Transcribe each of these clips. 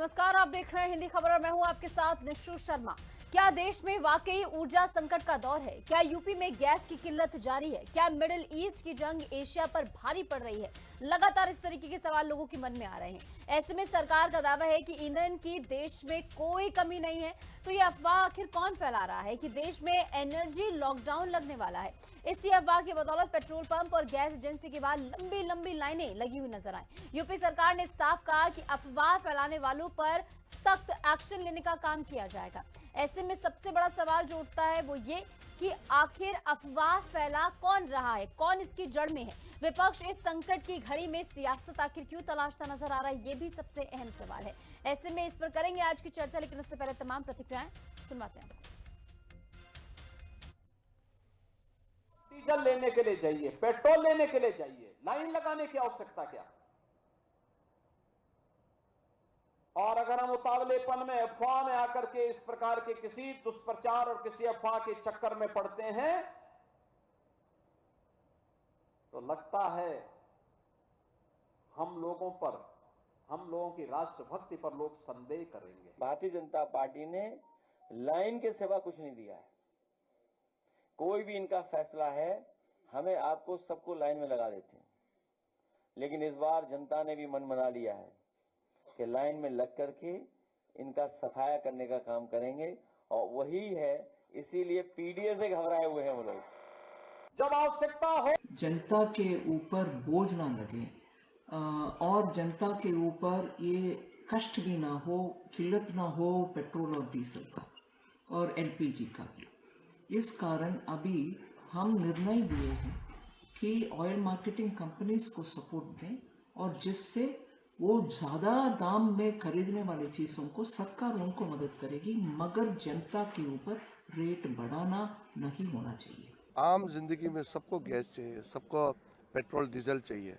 नमस्कार, आप देख रहे हैं हिंदी खबर और मैं हूं आपके साथ निशु शर्मा। क्या देश में वाकई ऊर्जा संकट का दौर है? क्या यूपी में गैस की किल्लत जारी है? क्या मिडिल ईस्ट की जंग एशिया पर भारी पड़ रही है? लगातार इस तरीके के सवाल लोगों के मन में आ रहे हैं। ऐसे में सरकार का दावा है कि ईंधन की देश में कोई कमी नहीं है। तो ये अफवाह आखिर कौन फैला रहा है कि देश में एनर्जी लॉकडाउन लगने वाला है? इसी अफवाह की बदौलत पेट्रोल पंप और गैस एजेंसी के बाद लंबी लंबी लाइनें लगी हुई नजर आई। यूपी सरकार ने साफ कहा कि अफवाह फैलाने वालों पर सख्त एक्शन लेने का काम किया जाएगा। ऐसे में सबसे बड़ा सवाल जो उठता है वो ये कि आखिर अफवाह फैला कौन रहा है, कौन इसकी जड़ में है? विपक्ष इस संकट की घड़ी में सियासत आखिर क्यों तलाशता नजर आ रहा है, ये भी सबसे अहम सवाल है। ऐसे में इस पर करेंगे आज की चर्चा, लेकिन उससे पहले तमाम प्रतिक्रियाएं सुनवाते हैं। डीजल लेने के लिए चाहिए, पेट्रोल लेने के लिए चाहिए, लाइन लगाने की आवश्यकता क्या? और अगर हम उतावलेपन में, अफवाह में आकर के इस प्रकार के किसी दुष्प्रचार और किसी अफवाह के चक्कर में पड़ते हैं तो लगता है हम लोगों की राष्ट्रभक्ति पर लोग संदेह करेंगे। भारतीय जनता पार्टी ने लाइन के सिवा कुछ नहीं दिया है। कोई भी इनका फैसला है, हमें आपको सबको लाइन में लगा देते हैं, लेकिन इस बार जनता ने भी मन बना लिया है कि लाइन में लग करके इनका सफाया करने का काम करेंगे, और वही है, इसीलिए पीडीए से घबराए हुए हैं वो लोग। जब आवश्यकता हो जनता के ऊपर बोझ ना लगे और जनता के ऊपर ये कष्ट भी ना हो, किल्लत ना हो पेट्रोल और डीजल का और एलपीजी का भी। इस कारण अभी हम निर्णय लिए हैं कि ऑयल मार्केटिंग कंपनीज को सपोर्ट दें, और जिससे वो ज़्यादा दाम में खरीदने वाली चीज़ों को सरकार उनको मदद करेगी, मगर जनता के ऊपर रेट बढ़ाना नहीं होना चाहिए। आम जिंदगी में सबको गैस चाहिए, सबको पेट्रोल डीजल चाहिए,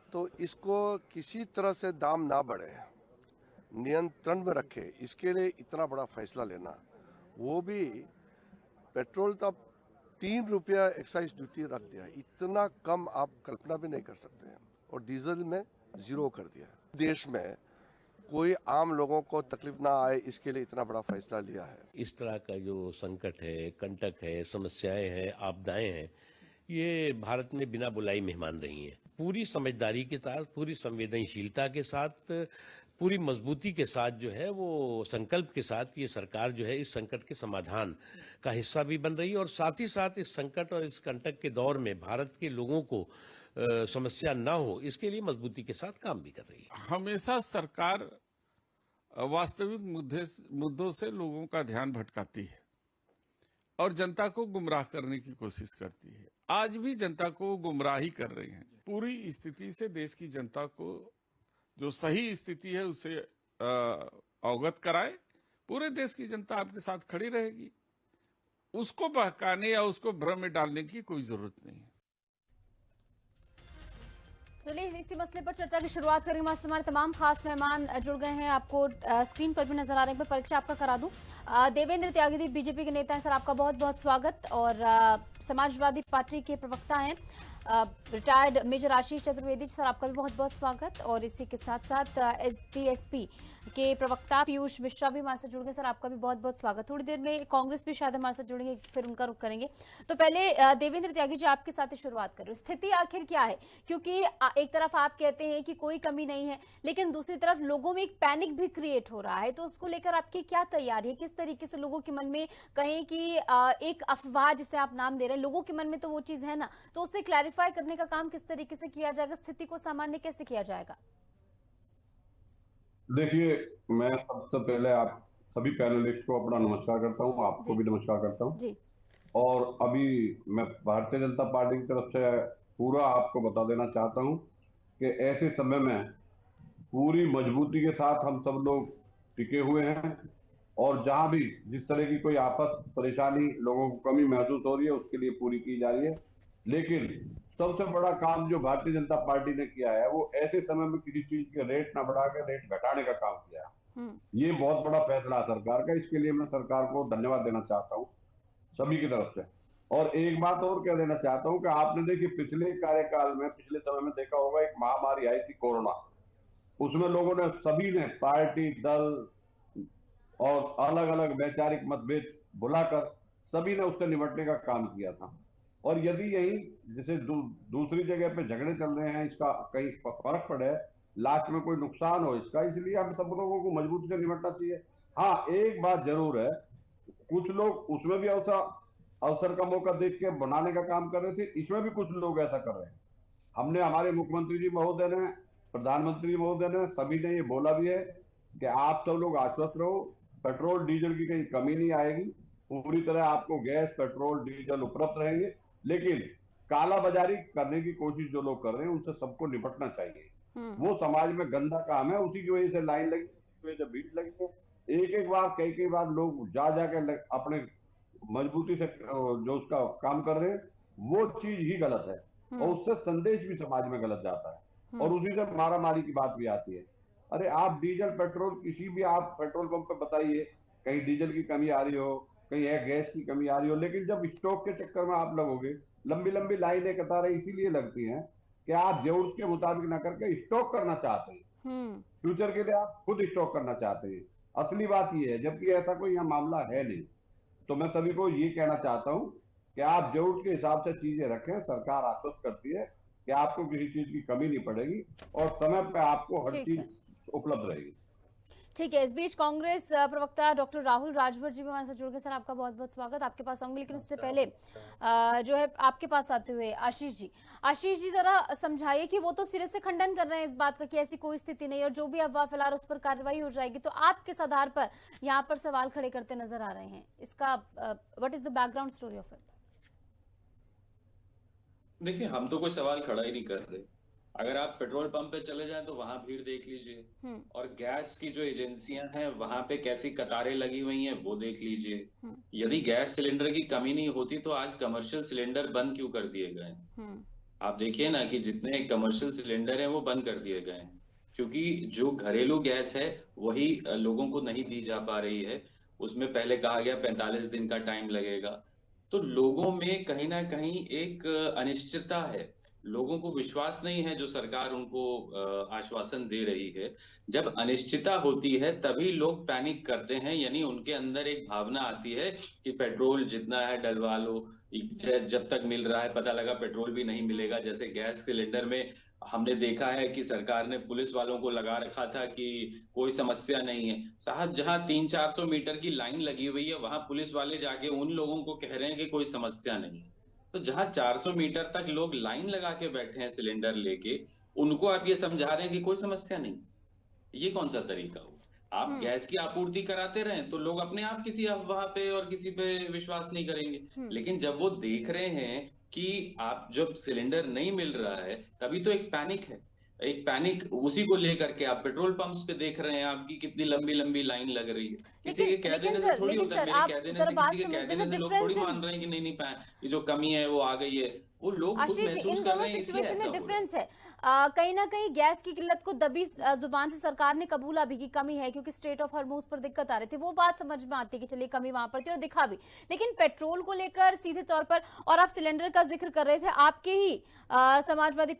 तो इसको किसी तरह से दाम ना बढ़े, नियंत्रण में रखे, इसके लिए इतना बड़ा फैसला लेना, वो भी पेट्रोल तब 3 रुपया एक्साइज ड्यूटी रख दिया, इतना कम आप कल्पना भी नहीं कर सकते हैं, और डीजल में 0 कर दिया। देश में कोई आम लोगों को तकलीफ ना आए, इसके लिए इतना बड़ा फैसला लिया है। इस तरह का जो संकट है, कंटक है, समस्याएं हैं, आपदाएं हैं, ये भारत में बिना बुलाई मेहमान रही हैं। पूरी समझदारी के साथ, पूरी संवेदनशीलता के साथ, पूरी मजबूती के साथ जो है वो संकल्प के साथ ये सरकार जो है इस संकट के समाधान का हिस्सा भी बन रही है, और साथ ही साथ इस संकट और इस कंटक के दौर में भारत के लोगों को समस्या ना हो, इसके लिए मजबूती के साथ काम भी कर रही है। हमेशा सरकार वास्तविक मुद्दों से लोगों का ध्यान भटकाती है और जनता को गुमराह करने की कोशिश करती है। आज भी जनता को गुमराही कर रहे हैं। पूरी स्थिति से देश की जनता को जो सही स्थिति है उसे अवगत कराए। पूरे देश की जनता आपके साथ खड़ी रहेगी, उसको बहकाने या उसको भ्रम में डालने की कोई जरूरत नहीं है। चलिए इसी मसले पर चर्चा की शुरुआत करेंगे। हमारे तमाम खास मेहमान जुड़ गए हैं, आपको स्क्रीन पर भी नजर आ रहे हैं। परिचय आपका करा दूं, देवेंद्र त्यागी बीजेपी के नेता हैं। सर, आपका बहुत बहुत स्वागत। और समाजवादी पार्टी के प्रवक्ता हैं retired major Ashish Chaturvedi, sir आपका भी बहुत बहुत स्वागत। और इसी के साथ साथ एसपी के प्रवक्ता पीयूष मिश्रा भी हमारे साथ जुड़ गए, सर आपका भी बहुत बहुत स्वागत। थोड़ी देर में कांग्रेस भी शायद हमारे साथ जुड़ेंगे, फिर उनका रुख करेंगे। तो पहले देवेंद्र त्यागी जी, आपके साथ ही शुरुआत करूं। स्थिति आखिर क्या है? क्योंकि एक तरफ आप कहते हैं कि कोई कमी नहीं है, लेकिन दूसरी तरफ लोगों में एक पैनिक भी क्रिएट हो रहा है, तो उसको लेकर आपकी क्या तैयारी है? किस तरीके से लोगों के मन में, कहें कि एक अफवाह जिसे आप नाम दे रहे हैं, लोगों के मन में तो वो चीज है ना, तो उसे क्लैरिफाई करने का काम किस तरीके से किया जाएगा? स्थिति को सामान्य कैसे किया जाएगा? देखिए, मैं सबसे पहले आप सभी पैनलिस्ट को अपना नमस्कार करता हूं, आपको भी नमस्कार करता हूं जी। और अभी मैं भारतीय जनता पार्टी की तरफ से पूरा आपको बता देना चाहता हूं कि ऐसे समय में पूरी मजबूती के साथ हम सब लोग टिके हुए हैं, और जहां भी जिस तरह की कोई आपस परेशानी, लोगों को कमी महसूस हो रही है, उसके लिए पूरी की जा रही है। लेकिन सबसे बड़ा काम जो भारतीय जनता पार्टी ने किया है, वो ऐसे समय में किसी चीज के रेट ना बढ़ा के रेट घटाने का काम किया है। ये बहुत बड़ा फैसला सरकार का, इसके लिए मैं सरकार को धन्यवाद देना चाहता हूँ सभी की तरफ से। और एक बात और कह देना चाहता हूँ कि आपने देखिए पिछले कार्यकाल में, पिछले समय में देखा होगा, एक महामारी आई थी कोरोना, उसमें लोगों ने, सभी ने, पार्टी, दल और अलग अलग वैचारिक मतभेद बुलाकर सभी ने उससे निपटने का काम किया था। और यदि यही जैसे दूसरी जगह पे झगड़े चल रहे हैं, इसका कहीं फर्क पड़े, लास्ट में कोई नुकसान हो इसका, इसलिए हम सब लोगों को मजबूती से निपटना चाहिए। हाँ, एक बात जरूर है, कुछ लोग उसमें भी अवसर का मौका देख के बनाने का काम कर रहे थे, इसमें भी कुछ लोग ऐसा कर रहे हैं। हमने, हमारे मुख्यमंत्री जी महोदय ने, प्रधानमंत्री महोदय ने, सभी ने ये बोला भी है कि आप सब लोग आश्वस्त रहो, पेट्रोल डीजल की कहीं कमी नहीं आएगी, पूरी तरह आपको गैस, पेट्रोल, डीजल उपलब्ध रहेंगे। लेकिन कालाबाजारी करने की कोशिश जो लोग कर रहे हैं उनसे सबको निपटना चाहिए। वो समाज में गंदा काम है, उसी की वजह से लाइन लगी, उसी की वजह से भीड़ लगी है। एक बार, कई बार लोग जाके अपने मजबूती से जो उसका काम कर रहे हैं, वो चीज ही गलत है और उससे संदेश भी समाज में गलत जाता है और उसी से मारामारी की बात भी आती है। अरे आप डीजल, पेट्रोल, किसी भी आप पेट्रोल पंप पे बताइए, कहीं डीजल की कमी आ रही हो, कहीं गैस की कमी आ रही हो, लेकिन जब स्टॉक के चक्कर में आप लगोगे, लंबी लंबी लाइनें, कतारें इसीलिए लगती हैं कि आप जरूरत के मुताबिक ना करके स्टॉक करना चाहते हैं, फ्यूचर के लिए आप खुद स्टॉक करना चाहते हैं। असली बात ये है, जबकि ऐसा कोई यहाँ मामला है नहीं। तो मैं सभी को ये कहना चाहता हूँ कि आप जरूरत के हिसाब से चीजें रखें। सरकार आश्वस्त करती है कि आपको किसी चीज की कमी नहीं पड़ेगी और समय पे आपको हर चीज उपलब्ध रहेगी। ठीक है। इस बीच कांग्रेस प्रवक्ता डॉक्टर राहुल राजभर जी भी हमारे साथ जुड़ गए। सर, आपका बहुत बहुत स्वागत। आपके पास आऊंगी, लेकिन उससे पहले जो है आपके पास आते हुए आशीष जी जरा समझाइए कि वो तो सिरे से खंडन कर रहे हैं इस बात का कि ऐसी कोई स्थिति नहीं और जो भी अफवाह फैला उस पर कार्रवाई हो जाएगी, तो आप किस आधार पर यहाँ पर सवाल खड़े करते नजर आ रहे हैं? इसका what is the background story of it? देखिए, हम तो कोई सवाल खड़ा ही नहीं कर रहे। अगर आप पेट्रोल पंप पे चले जाएं तो वहां भीड़ देख लीजिए और गैस की जो एजेंसियां हैं वहां पे कैसी कतारें लगी हुई हैं वो देख लीजिए। यदि गैस सिलेंडर की कमी नहीं होती तो आज कमर्शियल सिलेंडर बंद क्यों कर दिए गए? आप देखिए ना कि जितने कमर्शियल सिलेंडर हैं वो बंद कर दिए गए हैं क्योंकि जो घरेलू गैस है वही लोगों को नहीं दी जा पा रही है। उसमें पहले कहा गया 45 दिन का टाइम लगेगा, तो लोगों में कहीं ना कहीं एक अनिश्चितता है। लोगों को विश्वास नहीं है जो सरकार उनको आश्वासन दे रही है। जब अनिश्चितता होती है तभी लोग पैनिक करते हैं, यानी उनके अंदर एक भावना आती है कि पेट्रोल जितना है डलवा लो, जब तक मिल रहा है, पता लगा पेट्रोल भी नहीं मिलेगा। जैसे गैस सिलेंडर में हमने देखा है कि सरकार ने पुलिस वालों को लगा रखा था कि कोई समस्या नहीं है। साहब, जहां 300-400 मीटर की लाइन लगी हुई है वहां पुलिस वाले जाके उन लोगों को कह रहे हैं कि कोई समस्या नहीं है। तो जहां 400 मीटर तक लोग लाइन लगा के बैठे हैं सिलेंडर लेके, उनको आप ये समझा रहे हैं कि कोई समस्या नहीं। ये कौन सा तरीका हो? आप गैस की आपूर्ति कराते रहें तो लोग अपने आप किसी अफवाह पे और किसी पे विश्वास नहीं करेंगे। लेकिन जब वो देख रहे हैं कि आप जब सिलेंडर नहीं मिल रहा है तभी तो एक पैनिक है। एक पैनिक उसी को लेकर के आप पेट्रोल पंप्स पे देख रहे हैं आपकी कितनी लंबी लंबी लाइन लग रही है। किसी के कह देने से थोड़ी होता है, मेरे कह देने से, किसी के कह देने से लोग थोड़ी मान रहे हैं कि नहीं ये जो कमी है वो आ गई है। वो लोग खुद महसूस कर रहे हैं, इसलिए ऐसा में डिफरेंस है। कहीं ना कहीं गैस की किल्लत को दबी जुबान से सरकार ने कबूला भी की कमी है क्योंकि स्ट्रेट ऑफ हॉर्मोज पर दिक्कत आ रही थी, वो बात समझ में आती है कि चलिए कमी वहां पर थी और दिखा भी। लेकिन पेट्रोल को लेकर सीधे तौर पर, और आप सिलेंडर का जिक्र कर रहे थे, आपके ही समाजवादी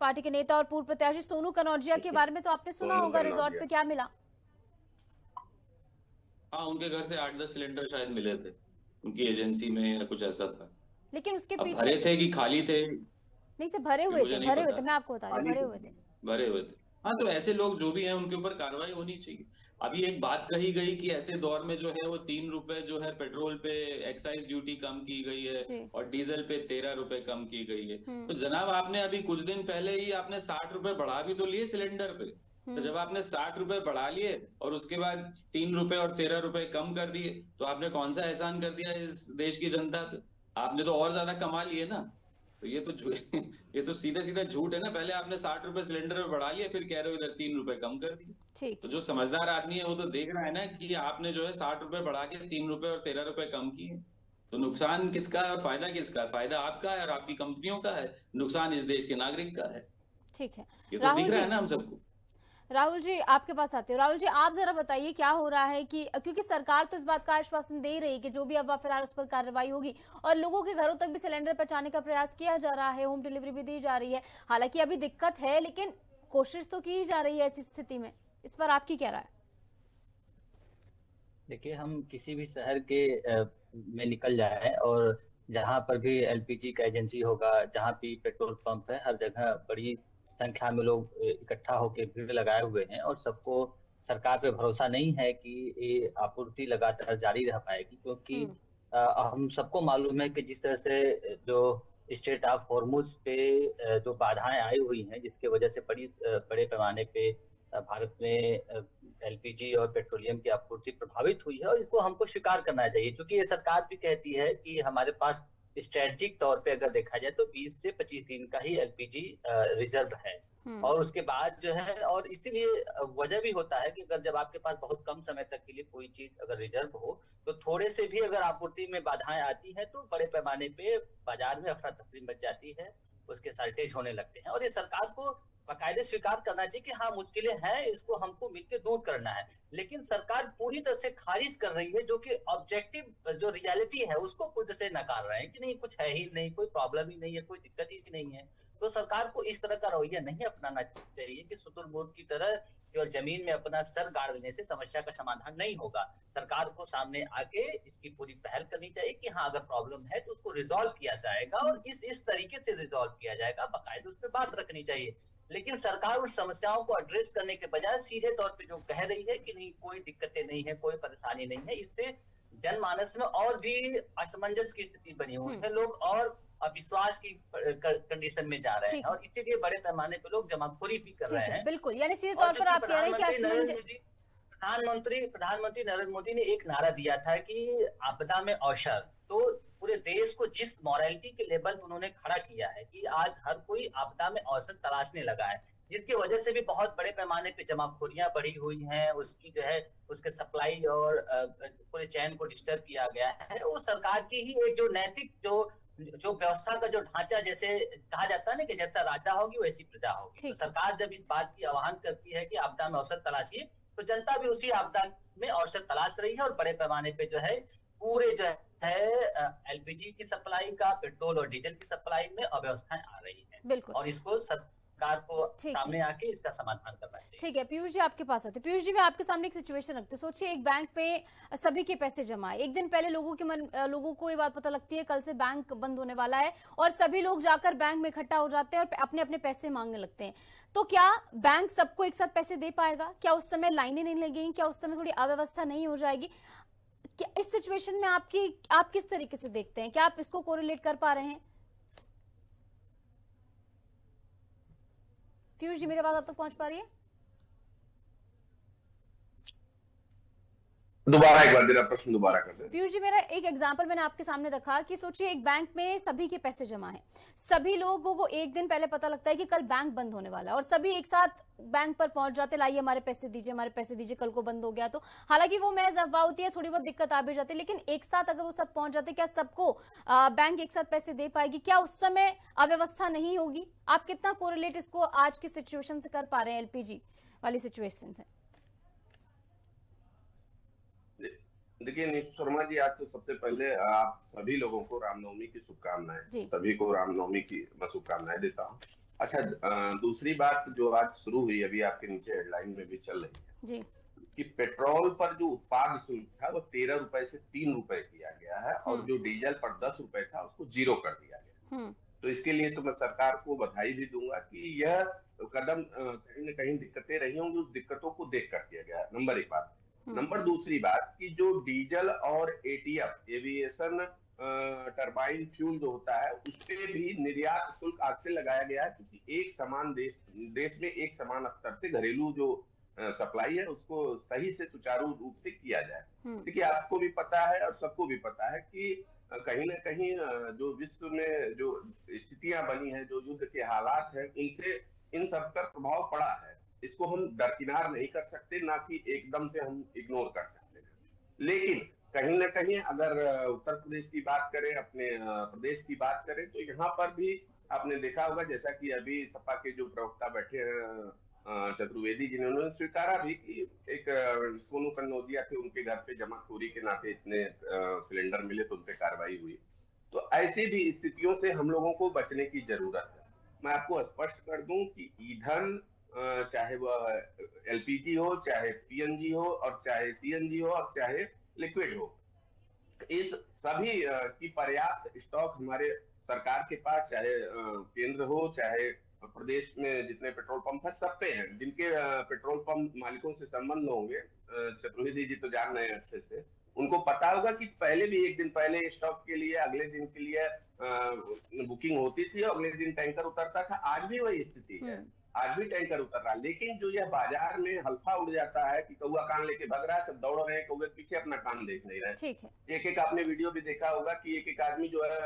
पार्टी के नेता और पूर्व प्रत्याशी सोनू कनौजिया के बारे में तो आपने सुना होगा, रिजॉर्ट पे क्या मिला? हाँ, उनके घर से 8-10 सिलेंडर शायद मिले थे उनकी एजेंसी में या कुछ ऐसा था। लेकिन उसके पीछे भरे थे कि खाली थे? नहीं सर, भरे हुए थे, मैं आपको बता रही हूँ, भरे हुए थे। हाँ, तो ऐसे लोग जो भी हैं उनके ऊपर कार्रवाई होनी चाहिए। अभी एक बात कही गई कि ऐसे दौर में जो है वो 3 रुपए जो है पेट्रोल पे एक्साइज ड्यूटी कम की गई है और डीजल पे 13 रुपए कम की गई है। तो जनाब, आपने अभी कुछ दिन पहले ही आपने 60 रुपए बढ़ा भी तो लिए सिलेंडर पे। तो जब आपने 60 रुपए बढ़ा लिए और उसके बाद 3 रुपए और 13 रुपए कम कर दिए, तो आपने कौन सा एहसान कर दिया इस देश की जनता पे? आपने तो और ज्यादा कमा लिए ना। तो ये तो सीधा सीधा झूठ है ना। पहले आपने 60 रुपए सिलेंडर पे बढ़ा लिया, फिर कह रहे हो इधर 3 रुपए कम कर दिए। तो जो समझदार आदमी है वो तो देख रहा है ना कि आपने जो है 60 रुपए बढ़ा के 3 रुपए और 13 रुपए कम किए। तो नुकसान किसका है और फायदा किसका है? फायदा आपका है और आपकी कंपनियों का है, नुकसान इस देश के नागरिक का है। ठीक है, ये तो दिख रहा है ना हम सबको। राहुल जी, आपके पास आते हो। राहुल जी, आप जरा बताइए क्या हो रहा है कि क्योंकि सरकार तो इस बात का आश्वासन दे रही है कि जो भी अफवाह फैला उस पर कार्रवाई होगी और लोगों के घरों तक भी सिलेंडर पहुंचाने का प्रयास किया जा रहा है, होम डिलीवरी भी दी जा रही है। हालांकि अभी दिक्कत है, लेकिन कोशिश तो की जा रही है ऐसी स्थिति में, इस पर आपकी क्या राय? देखिए, हम किसी भी शहर के में निकल जाए और जहाँ पर भी एलपीजी का एजेंसी होगा, जहाँ भी पेट्रोल पंप है, हर जगह बड़ी संख्या में लोग इकट्ठा होकर भीड़ लगाए हुए हैं और सबको सरकार पे भरोसा नहीं है कि ये आपूर्ति लगातार जारी रह पाएगी, क्योंकि हम सबको मालूम है कि जिस तरह से जो स्ट्रेट ऑफ हॉर्मुज पे जो बाधाएं आई हुई हैं, जिसके वजह से बड़े पैमाने पे भारत में एलपीजी और पेट्रोलियम की आपूर्ति प्रभावित हुई है और इसको हमको स्वीकार करना चाहिए, क्योंकि ये सरकार भी कहती है कि हमारे पास स्ट्रेटेजिक तौर पे अगर देखा जाए तो 20 से 25 दिन का ही एलपीजी रिजर्व है। और उसके बाद जो है, और इसीलिए वजह भी होता है कि अगर जब आपके पास बहुत कम समय तक के लिए कोई चीज अगर रिजर्व हो तो थोड़े से भी अगर आपूर्ति में बाधाएं आती हैं तो बड़े पैमाने पे बाजार में अफरा तफरी मच जाती है, उसके शॉर्टेज होने लगते हैं। और ये सरकार को बाकायदे स्वीकार करना चाहिए कि हाँ, मुश्किलें हैं, इसको हमको मिलकर दूर करना है, लेकिन सरकार पूरी तरह से खारिज कर रही है, जो कि ऑब्जेक्टिव जो रियलिटी है उसको पूरी तरह से नकार रहे हैं कि नहीं, कुछ है ही नहीं, कोई प्रॉब्लम ही नहीं है, कोई दिक्कत ही नहीं है। तो सरकार को इस तरह का रवैया नहीं अपनाना चाहिए कि शुतुरमुर्ग की तरह केवल जमीन में अपना सर गाड़ देने से समस्या का समाधान नहीं होगा। सरकार को सामने आके इसकी पूरी पहल करनी चाहिए कि हाँ, अगर प्रॉब्लम है तो उसको रिजॉल्व किया जाएगा और इस तरीके से रिजॉल्व किया जाएगा, बाकायदे उस पर बात रखनी चाहिए। लेकिन सरकार उन समस्याओं को एड्रेस करने के बजाय सीधे तौर पे जो कह रही है कि नहीं, कोई दिक्कतें नहीं है, कोई परेशानी नहीं है, इससे जनमानस में और भी असमंजस की स्थिति बनी हुई है, लोग और अविश्वास की कंडीशन में जा रहे हैं और इसीलिए बड़े पैमाने पे लोग जमाखोरी भी कर रहे हैं। बिल्कुल, यानी सीधे तौर पर आप कह रहे हैं कि प्रधानमंत्री नरेंद्र मोदी ने एक नारा दिया था कि आपदा में अवसर, तो पूरे देश को जिस मॉरलिटी के लेवल पर उन्होंने खड़ा किया है कि आज हर कोई आपदा में अवसर तलाशने लगा है, जिसकी वजह से भी बहुत बड़े पैमाने पे जमाखोरियां बढ़ी हुई हैं, उसकी जो है उसके सप्लाई और पूरे चैन को डिस्टर्ब किया गया है। वो सरकार की ही एक जो नैतिक जो व्यवस्था का जो ढांचा, जैसे कहा जाता है ना कि जैसा राजा होगी वैसी प्रजा होगी, तो सरकार जब इस बात की आह्वान करती है कि आपदा में अवसर तलाशिए, तो जनता भी उसी आपदा में अवसर तलाश रही है और बड़े पैमाने पे जो है पूरे जो है एलपीजी की सप्लाई का, पेट्रोल और डीजल की सप्लाई में अव्यवस्थाएं आ रही है और इसको सरकार को सामने आके इसका समाधान करना चाहिए। ठीक है, पीयूष जी आपके पास आते। पीयूष जी, मैं आपके सामने एक सिचुएशन रखती हूँ। सोचिए एक बैंक पे सभी के पैसे जमा है, एक दिन पहले लोगों को ये बात पता लगती है कल से बैंक बंद होने वाला है और सभी लोग जाकर बैंक में इकट्ठा हो जाते हैं और अपने अपने पैसे मांगने लगते हैं, तो क्या बैंक सबको एक साथ पैसे दे पाएगा? क्या उस समय लाइनें नहीं लगेंगी? क्या उस समय थोड़ी अव्यवस्था नहीं हो जाएगी? क्या इस सिचुएशन में आप किस तरीके से देखते हैं? क्या आप इसको कोरिलेट कर पा रहे हैं? पीयूष जी, मेरी बात आप तक पहुंच पा रही है? दोबारा एक बार प्रश्न दोबारा कर दें। पीयूष जी, मेरा एक एग्जांपल मैंने आपके सामने रखा कि सोचिए एक बैंक में सभी के पैसे जमा हैं, सभी लोगों को एक दिन पहले पता लगता है कि कल बैंक बंद होने वाला है और सभी एक साथ बैंक पर पहुंच जाते, लाइए हमारे पैसे दीजिए, कल को बंद हो गया तो। हालांकि वो महज अफवाह होती है, थोड़ी बहुत दिक्कत आ भी जाती है, लेकिन एक साथ अगर वो सब पहुंच जाते, क्या सबको बैंक एक साथ पैसे दे पाएगी? क्या उस समय अव्यवस्था नहीं होगी? आप कितना कोरिलेट इसको आज की सिचुएशन से कर पा रहे हैं, एलपीजी वाली सिचुएशन से? देखिए निशु शर्मा जी, आज तो सबसे पहले आप सभी लोगों को रामनवमी की शुभकामनाएं, सभी को रामनवमी की शुभकामनाएं देता हूँ। अच्छा, दूसरी बात जो आज शुरू हुई, अभी आपके नीचे हेडलाइन में भी चल रही है कि पेट्रोल पर जो उत्पाद शुल्क था वो 13 रुपए से 3 रुपए किया गया है और जो डीजल पर 10 रुपए था उसको 0 कर दिया गया। तो इसके लिए तो मैं सरकार को बधाई भी दूंगा कि यह कदम कहीं न कहीं दिक्कतें रही होंगी, उस दिक्कतों को देख कर किया गया। नंबर एक बात। नंबर दूसरी बात कि जो डीजल और एटीएफ एविएशन टरबाइन फ्यूल जो होता है उस पे भी निर्यात शुल्क आज से लगाया गया है, क्योंकि एक समान देश में एक समान स्तर से घरेलू जो सप्लाई है उसको सही से सुचारू रूप से किया जाए। देखिए आपको भी पता है और सबको भी पता है कि कहीं ना कहीं जो विश्व में जो स्थितियां बनी है, जो युद्ध के हालात हैं, उनसे इन सब पर प्रभाव पड़ा है। इसको हम दरकिनार नहीं कर सकते, ना कि एकदम से हम इग्नोर कर सकते हैं। लेकिन कहीं ना कहीं अगर उत्तर प्रदेश की बात करें, अपने प्रदेश की बात करें, तो यहाँ पर भी आपने देखा होगा, जैसा कि अभी सपा के जो प्रवक्ता बैठे हैं चतुर्वेदी, जिन्होंने स्वीकारा भी कि एक सोनू कन्नौजिया थे, उनके घर पे जमाखोरी के नाते इतने सिलेंडर मिले तो उन पे कार्रवाई हुई। तो ऐसी भी स्थितियों से हम लोगों को बचने की जरूरत है। मैं आपको स्पष्ट कर दूं कि ईंधन चाहे वह एलपीजी हो, चाहे पीएनजी हो, और चाहे सीएनजी हो, और चाहे लिक्विड हो, इस सभी की पर्याप्त स्टॉक हमारे सरकार के पास, चाहे केंद्र हो चाहे प्रदेश में जितने पेट्रोल पंप है सब पे हैं। जिनके पेट्रोल पंप मालिकों से संबंध होंगे, चतुर्वेदी जी तो जान रहे हैं अच्छे से, उनको पता होगा कि पहले भी एक दिन पहले स्टॉक के लिए, अगले दिन के लिए बुकिंग होती थी, अगले दिन टैंकर उतरता था। आज भी वही स्थिति है, आज भी टैंकर उतर रहा है। लेकिन जो यह बाजार में हल्फा उड़ जाता है कि कौआ कान लेके भग रहा है, सब दौड़ रहे हैं कौए पीछे, अपना काम देख नहीं रहे। ठीक है। एक एक आपने वीडियो भी देखा होगा कि एक आदमी जो है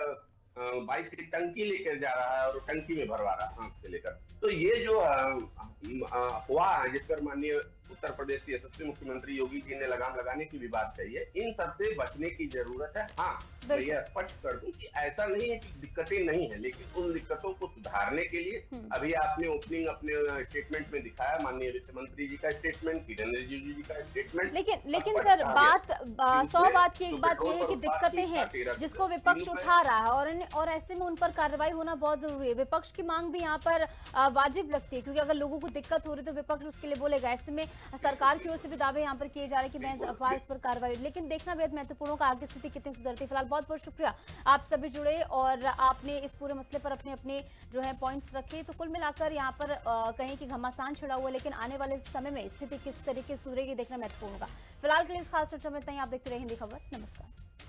बाइक की टंकी लेकर जा रहा है और टंकी में भरवा रहा है हाथ से लेकर। तो ये जो अफवाह है जिस पर माननीय उत्तर प्रदेश के यशस्वी मुख्यमंत्री योगी जी ने लगाम लगाने की भी बात कही है, इन सबसे बचने की जरूरत है। हाँ, मैं ये स्पष्ट कर दूं कि ऐसा नहीं है कि दिक्कतें नहीं है, लेकिन उन दिक्कतों को सुधारने के लिए अभी आपने ओपनिंग अपने स्टेटमेंट में दिखाया, माननीय वित्त मंत्री जी का स्टेटमेंट, किरण रिजिजू जी का स्टेटमेंट। लेकिन सर बात 100 बात की एक बात यह है कि दिक्कतें हैं जिसको विपक्ष उठा रहा है, और ऐसे में उन पर कार्रवाई होना बहुत जरूरी है। विपक्ष की मांग भी यहाँ पर वाजिब लगती है, क्योंकि अगर लोगों को दिक्कत हो रही तो विपक्ष उसके लिए बोलेगा। ऐसे में सरकार की ओर से भी दावे यहाँ पर किए जा रहे हैं कि महज अफवाह, इस पर कार्रवाई। लेकिन देखना बेहद महत्वपूर्ण होगा आगे स्थिति कितनी सुधरती है। फिलहाल बहुत बहुत शुक्रिया, आप सभी जुड़े और आपने इस पूरे मसले पर अपने अपने जो है पॉइंट्स रखे। तो कुल मिलाकर यहाँ पर कहें कि घमासान छिड़ा हुआ, लेकिन आने वाले समय में स्थिति किस तरीके से सुधरेगी देखना महत्वपूर्ण होगा। फिलहाल के लिए इस खास चर्चा में इतना ही। आप देखते रहे हिंदी खबर। नमस्कार।